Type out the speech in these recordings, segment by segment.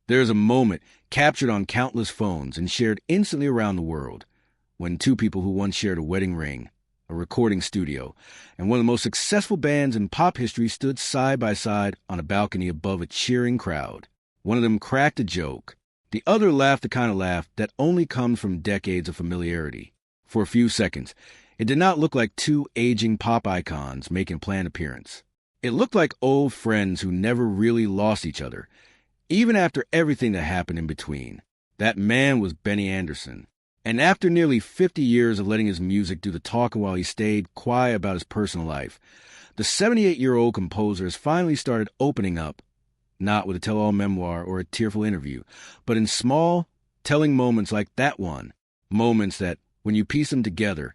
There is a moment captured on countless phones and shared instantly around the world when two people who once shared a wedding ring, a recording studio, and one of the most successful bands in pop history stood side by side on a balcony above a cheering crowd. One of them cracked a joke. The other laughed the kind of laugh that only comes from decades of familiarity. For a few seconds, it did not look like two aging pop icons making a planned appearance. It looked like old friends who never really lost each other, even after everything that happened in between. That man was Benny Andersson. And after nearly 50 years of letting his music do the talking while he stayed quiet about his personal life, the 78-year-old composer has finally started opening up, not with a tell-all memoir or a tearful interview, but in small, telling moments like that one, moments that, when you piece them together,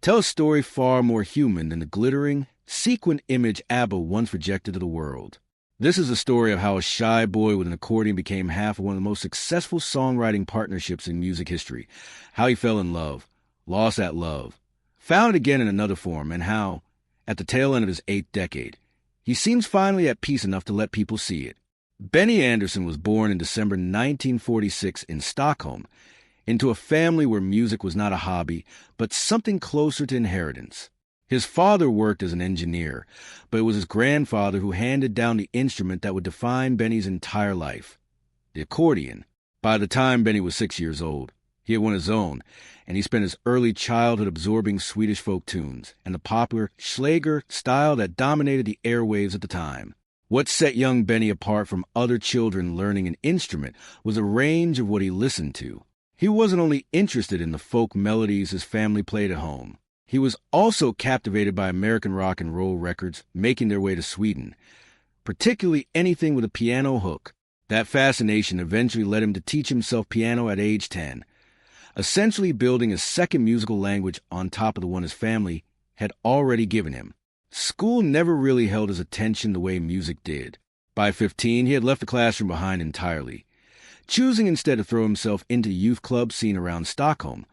tell a story far more human than the glittering, sequined image ABBA once projected to the world. This is a story of how a shy boy with an accordion became half of one of the most successful songwriting partnerships in music history, how he fell in love, lost that love, found it again in another form, and how, at the tail end of his 8th decade, he seems finally at peace enough to let people see it. Benny Andersson was born in December 1946 in Stockholm, into a family where music was not a hobby, but something closer to inheritance. His father worked as an engineer, but it was his grandfather who handed down the instrument that would define Benny's entire life, the accordion. By the time Benny was 6 years old, he had won his own, and he spent his early childhood absorbing Swedish folk tunes and the popular Schlager style that dominated the airwaves at the time. What set young Benny apart from other children learning an instrument was a range of what he listened to. He wasn't only interested in the folk melodies his family played at home. He was also captivated by American rock and roll records making their way to Sweden, particularly anything with a piano hook. That fascination eventually led him to teach himself piano at age 10, essentially building a second musical language on top of the one his family had already given him. School never really held his attention the way music did. By 15, he had left the classroom behind entirely, choosing instead to throw himself into the youth club scene around Stockholm,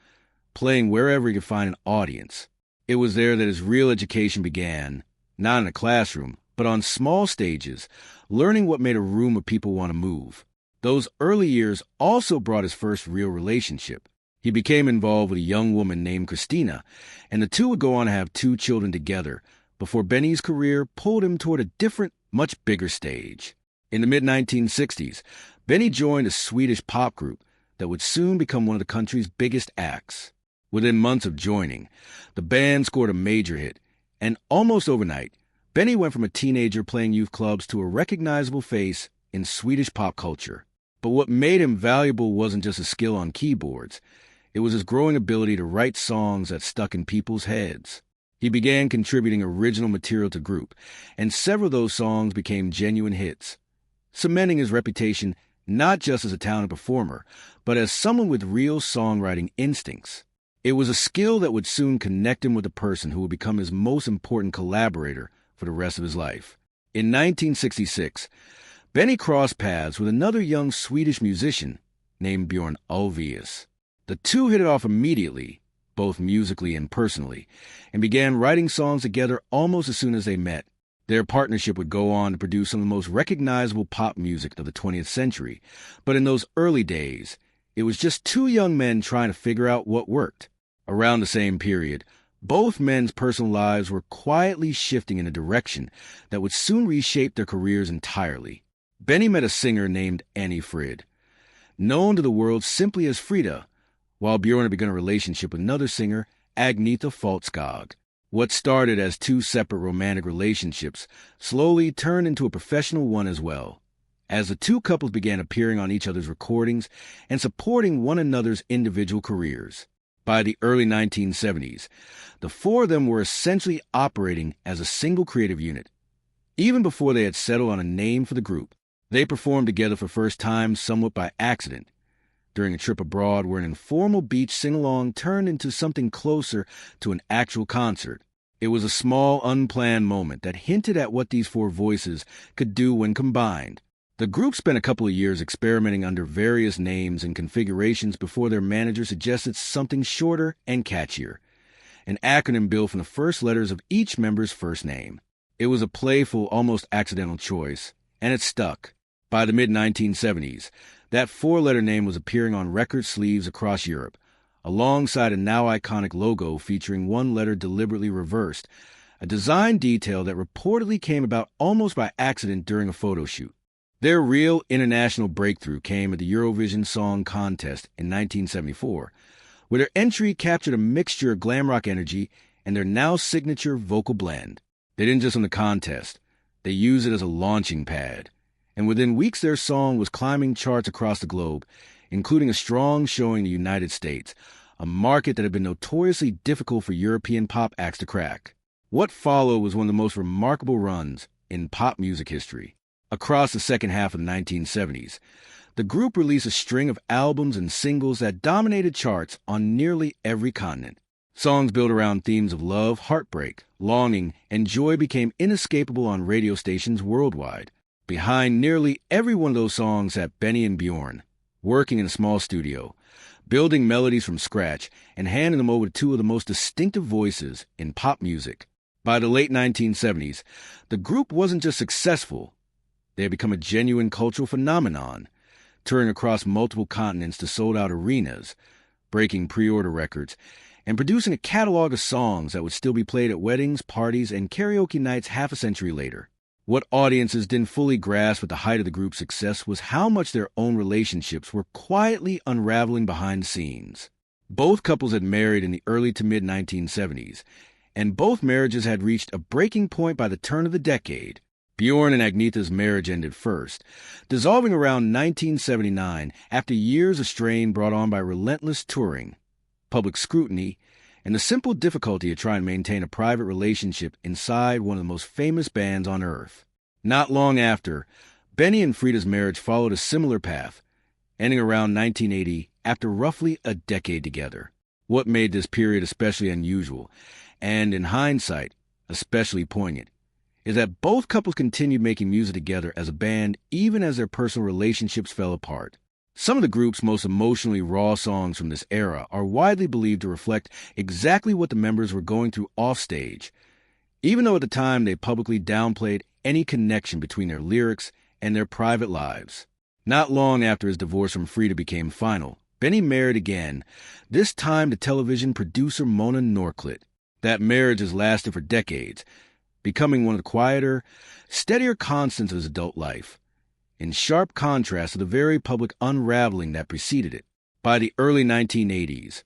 playing wherever he could find an audience. It was there that his real education began, not in a classroom, but on small stages, learning what made a room of people want to move. Those early years also brought his first real relationship. He became involved with a young woman named Christina, and the two would go on to have 2 children together before Benny's career pulled him toward a different, much bigger stage. In the mid-1960s, Benny joined a Swedish pop group that would soon become one of the country's biggest acts. Within months of joining, the band scored a major hit, and almost overnight, Benny went from a teenager playing youth clubs to a recognizable face in Swedish pop culture. But what made him valuable wasn't just his skill on keyboards. It was his growing ability to write songs that stuck in people's heads. He began contributing original material to the group, and several of those songs became genuine hits, cementing his reputation not just as a talented performer, but as someone with real songwriting instincts. It was a skill that would soon connect him with the person who would become his most important collaborator for the rest of his life. In 1966, Benny crossed paths with another young Swedish musician named Björn Ulvaeus. The two hit it off immediately, both musically and personally, and began writing songs together almost as soon as they met. Their partnership would go on to produce some of the most recognizable pop music of the 20th century, but in those early days, it was just 2 young men trying to figure out what worked. Around the same period, both men's personal lives were quietly shifting in a direction that would soon reshape their careers entirely. Benny met a singer named Annie Frid, known to the world simply as Frida, while Björn had begun a relationship with another singer, Agnetha Faltskog. What started as 2 separate romantic relationships slowly turned into a professional one as well, as the 2 couples began appearing on each other's recordings and supporting one another's individual careers. By the early 1970s, the 4 of them were essentially operating as a single creative unit. Even before they had settled on a name for the group, they performed together for the first time somewhat by accident, during a trip abroad where an informal beach sing-along turned into something closer to an actual concert. It was a small, unplanned moment that hinted at what these 4 voices could do when combined. The group spent a couple of years experimenting under various names and configurations before their manager suggested something shorter and catchier, an acronym built from the first letters of each member's first name. It was a playful, almost accidental choice, and it stuck. By the mid-1970s, that four-letter name was appearing on record sleeves across Europe, alongside a now iconic logo featuring one letter deliberately reversed, a design detail that reportedly came about almost by accident during a photo shoot. Their real international breakthrough came at the Eurovision Song Contest in 1974, where their entry captured a mixture of glam rock energy and their now signature vocal blend. They didn't just win the contest, they used it as a launching pad. And within weeks their song was climbing charts across the globe, including a strong showing in the United States, a market that had been notoriously difficult for European pop acts to crack. What followed was one of the most remarkable runs in pop music history. Across the second half of the 1970s, the group released a string of albums and singles that dominated charts on nearly every continent. Songs built around themes of love, heartbreak, longing, and joy became inescapable on radio stations worldwide. Behind nearly every one of those songs sat Benny and Bjorn, working in a small studio, building melodies from scratch and handing them over to two of the most distinctive voices in pop music. By the late 1970s, the group wasn't just successful, they had become a genuine cultural phenomenon, touring across multiple continents to sold-out arenas, breaking pre-order records, and producing a catalog of songs that would still be played at weddings, parties, and karaoke nights half a century later. What audiences didn't fully grasp at the height of the group's success was how much their own relationships were quietly unraveling behind the scenes. Both couples had married in the early to mid-1970s, and both marriages had reached a breaking point by the turn of the decade. Bjorn and Agnetha's marriage ended first, dissolving around 1979 after years of strain brought on by relentless touring, public scrutiny, and the simple difficulty of trying to maintain a private relationship inside one of the most famous bands on earth. Not long after, Benny and Frida's marriage followed a similar path, ending around 1980 after roughly a decade together. What made this period especially unusual, and in hindsight, especially poignant, is that both couples continued making music together as a band even as their personal relationships fell apart. Some of the group's most emotionally raw songs from this era are widely believed to reflect exactly what the members were going through offstage, even though at the time they publicly downplayed any connection between their lyrics and their private lives. Not long after his divorce from Frida became final, Benny married again, this time to television producer Mona Norclit. That marriage has lasted for decades, becoming one of the quieter, steadier constants of his adult life, in sharp contrast to the very public unraveling that preceded it. By the early 1980s,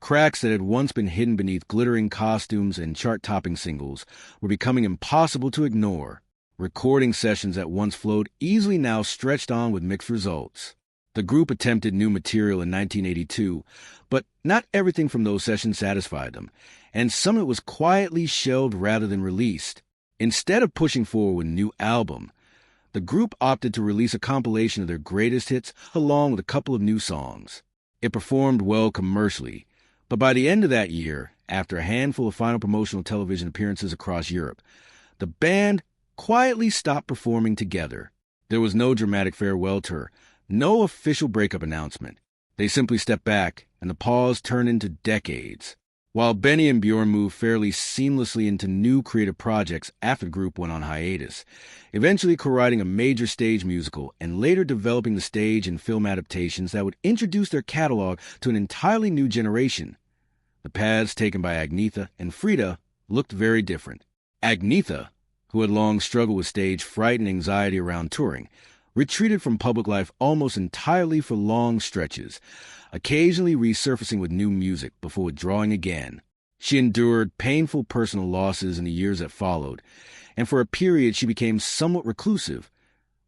cracks that had once been hidden beneath glittering costumes and chart-topping singles were becoming impossible to ignore. Recording sessions that once flowed easily now stretched on with mixed results. The group attempted new material in 1982, but not everything from those sessions satisfied them, and some of it was quietly shelved rather than released. Instead of pushing forward with a new album, the group opted to release a compilation of their greatest hits along with a couple of new songs. It performed well commercially, but by the end of that year, after a handful of final promotional television appearances across Europe, the band quietly stopped performing together. There was no dramatic farewell tour, no official breakup announcement. They simply stepped back, and the pause turned into decades. While Benny and Bjorn moved fairly seamlessly into new creative projects after the group went on hiatus, eventually co-writing a major stage musical and later developing the stage and film adaptations that would introduce their catalog to an entirely new generation. The paths taken by Agnetha and Frida looked very different. Agnetha, who had long struggled with stage fright and anxiety around touring, retreated from public life almost entirely for long stretches, occasionally resurfacing with new music before withdrawing again. She endured painful personal losses in the years that followed, and for a period she became somewhat reclusive,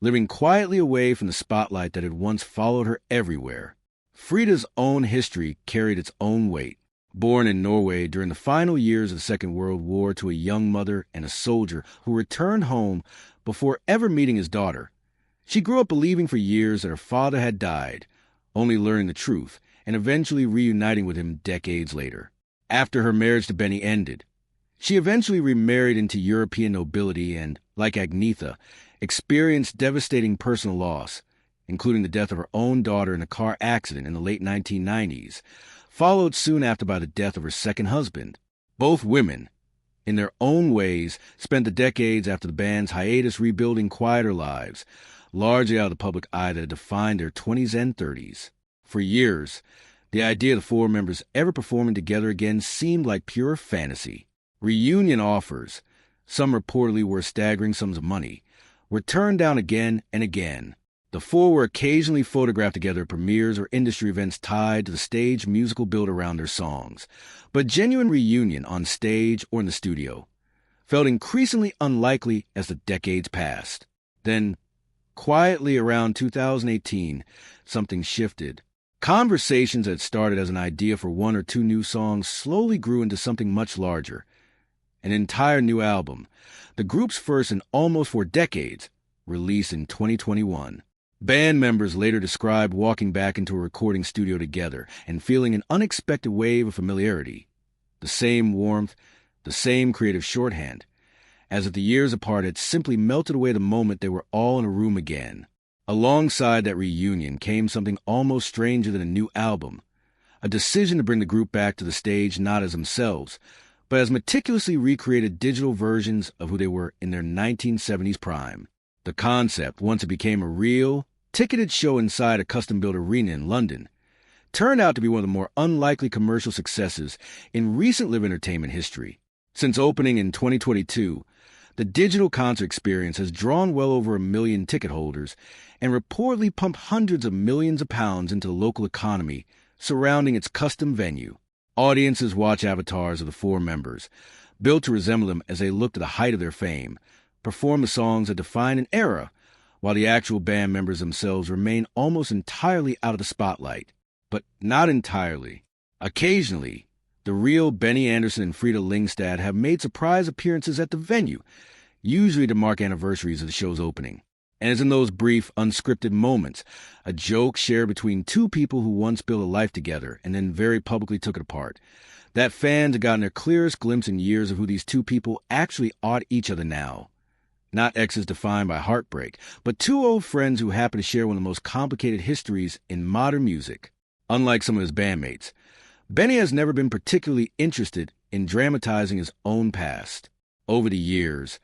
living quietly away from the spotlight that had once followed her everywhere. Frida's own history carried its own weight. Born in Norway during the final years of the Second World War to a young mother and a soldier who returned home before ever meeting his daughter, she grew up believing for years that her father had died, only learning the truth and eventually reuniting with him decades later. After her marriage to Benny ended, she eventually remarried into European nobility and, like Agnetha, experienced devastating personal loss, including the death of her own daughter in a car accident in the late 1990s, followed soon after by the death of her second husband. Both women, in their own ways, spent the decades after the band's hiatus rebuilding quieter lives, largely out of the public eye that had defined their 20s and 30s. For years, the idea of the four members ever performing together again seemed like pure fantasy. Reunion offers, some reportedly worth staggering sums of money, were turned down again and again. The four were occasionally photographed together at premieres or industry events tied to the stage musical built around their songs, but genuine reunion on stage or in the studio felt increasingly unlikely as the decades passed. Then, quietly around 2018, something shifted. Conversations that started as an idea for one or two new songs slowly grew into something much larger. An entire new album, the group's first in almost 4 decades, released in 2021. Band members later described walking back into a recording studio together and feeling an unexpected wave of familiarity. The same warmth, the same creative shorthand, as if the years apart had simply melted away the moment they were all in a room again. Alongside that reunion came something almost stranger than a new album, a decision to bring the group back to the stage not as themselves, but as meticulously recreated digital versions of who they were in their 1970s prime. The concept, once it became a real, ticketed show inside a custom-built arena in London, turned out to be one of the more unlikely commercial successes in recent live entertainment history. Since opening in 2022, the digital concert experience has drawn well over 1 million ticket holders and reportedly pumped hundreds of millions of pounds into the local economy surrounding its custom venue. Audiences watch avatars of the four members, built to resemble them as they look to the height of their fame, perform the songs that define an era, while the actual band members themselves remain almost entirely out of the spotlight. But not entirely. Occasionally, the real Benny Andersson and Frida Lyngstad have made surprise appearances at the venue, usually to mark anniversaries of the show's opening. And it's in those brief, unscripted moments, a joke shared between two people who once built a life together and then very publicly took it apart, that fans have gotten their clearest glimpse in years of who these two people actually are to each other now. Not exes defined by heartbreak, but two old friends who happen to share one of the most complicated histories in modern music. Unlike some of his bandmates, Benny has never been particularly interested in dramatizing his own past. Over the years,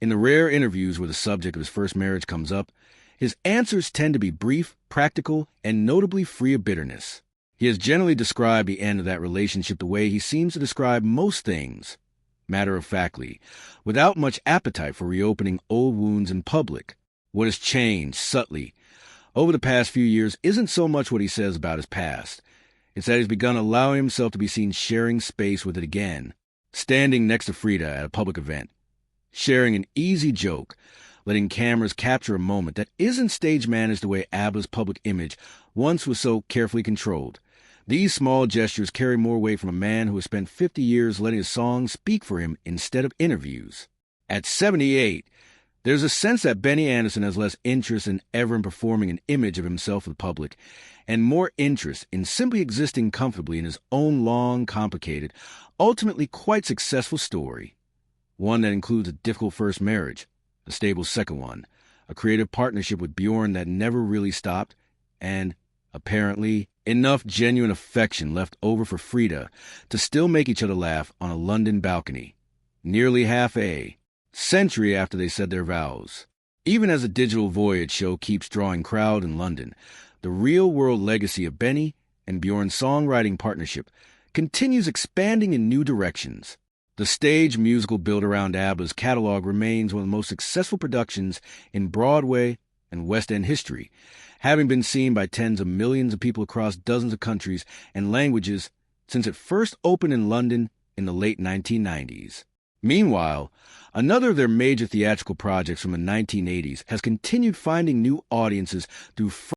in the rare interviews where the subject of his first marriage comes up, his answers tend to be brief, practical, and notably free of bitterness. He has generally described the end of that relationship the way he seems to describe most things, matter-of-factly, without much appetite for reopening old wounds in public. What has changed, subtly, over the past few years isn't so much what he says about his past. It's that he's begun allowing himself to be seen sharing space with it again, standing next to Frida at a public event, sharing an easy joke, letting cameras capture a moment that isn't stage-managed the way ABBA's public image once was so carefully controlled. These small gestures carry more weight from a man who has spent 50 years letting his songs speak for him instead of interviews. At 78, there's a sense that Benny Andersson has less interest than ever in performing an image of himself for the public, and more interest in simply existing comfortably in his own long, complicated, ultimately quite successful story. One that includes a difficult first marriage, a stable second one, a creative partnership with Bjorn that never really stopped, and, apparently, enough genuine affection left over for Frida to still make each other laugh on a London balcony, nearly half a century after they said their vows. Even as the digital voyage show keeps drawing crowd in London, the real-world legacy of Benny and Bjorn's songwriting partnership continues expanding in new directions. The stage musical built around ABBA's catalog remains one of the most successful productions in Broadway and West End history, having been seen by tens of millions of people across dozens of countries and languages since it first opened in London in the late 1990s. Meanwhile, another of their major theatrical projects from the 1980s has continued finding new audiences through